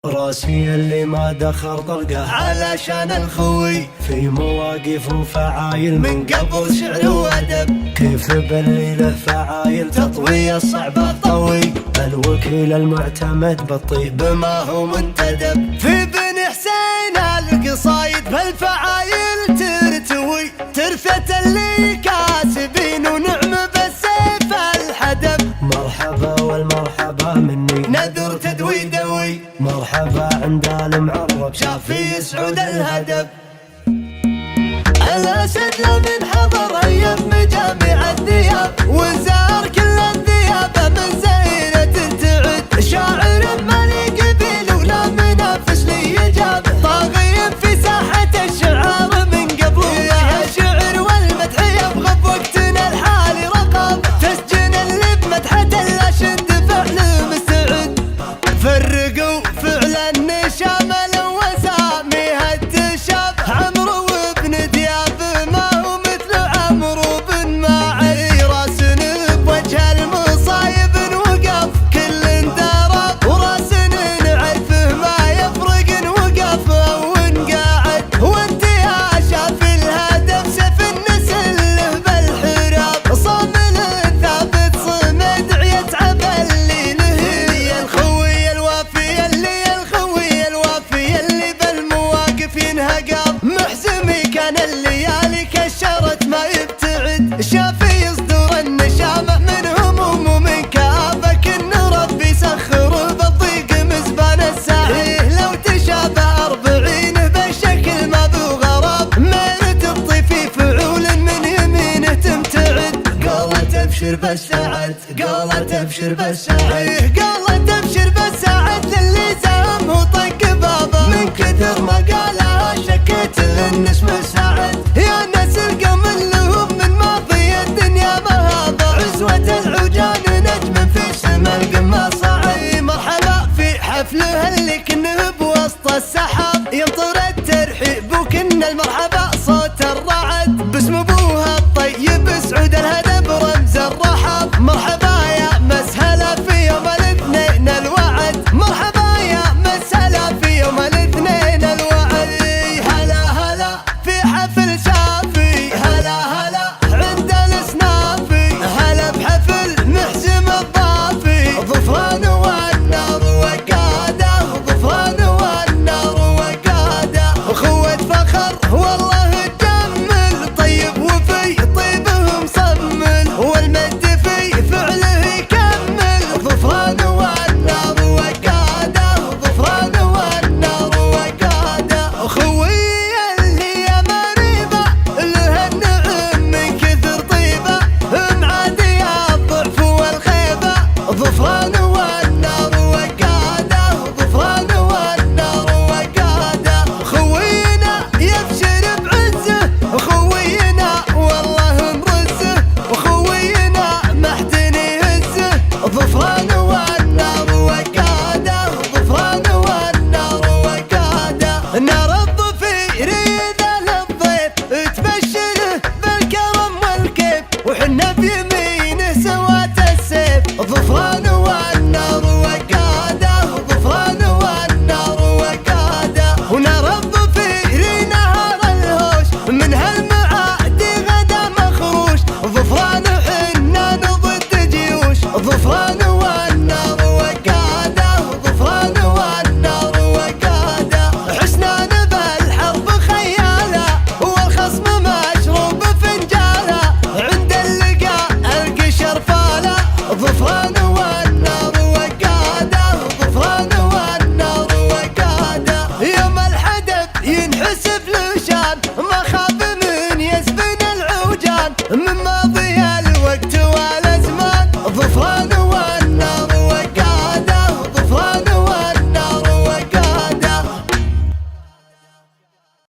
راسي اللي ما دخل طلقه علشان الخوي في مواقف وفعايل من قبل شعر وادب. كيف بالليله فعايل تطوي الصعب الطوي، الوكيل المعتمد بالطيب ما هو منتدب. في بني حسين القصايد بالفعايل ترتوي، ترثة اللي كاسبين ونعم بالسيف الحدب. مرحبا والمرحبا مني نذر تدوي دوي، مرحبا عند المعرب شافي يسعد الهدب. الأسد لمن حضر أيام مجامع الثياب، وزار كل الثياب من زينة تعد. شاعر مالي قبيل ولا منافس لي يجاب، طاغي في ساحة الشعار من قبل. يا شعر والمدح يبغى بوقتنا الحالي رقابة، تسجن اللي بمدحة الأشد فعل مستعد. فرقوا فعل النشام وسامي هالتشاب، عمرو وابن دياب ما هو مثل عمرو بن معي. راس بوجه المصايب وقف كل درب، وراس نعرفه ما يفرق وقف او انقعد. وانت يا شاف الهدف سيف النسل بالحراب، صامل ثابت صمد يتعب اللي له. الخوي الوافي اللي بالمواقف ينهقر، محزمي كان الليالي كشرت ما يبتعد. شافي يصدر النشامة من هموم ومن كآبة، كن ربي سخر بالضيق مزبان الساعي. لو تشابه 40 بالشكل ما ذو غراب، ميل تبطي في فعول من يمينه تمتعد. قالت ابشر بالسعد، قالت ابشر بالسعد، قالت ابشر بالسعد للي زام وطق بابه. من كثر ما قالها شكيت للنسم سعد، يا ناس القوم لهم من ماضي الدنيا مهابه. عزوة العجان نجم في سما القمة صعد، مرحبا في حفله اللي كنه بوسط الساحة.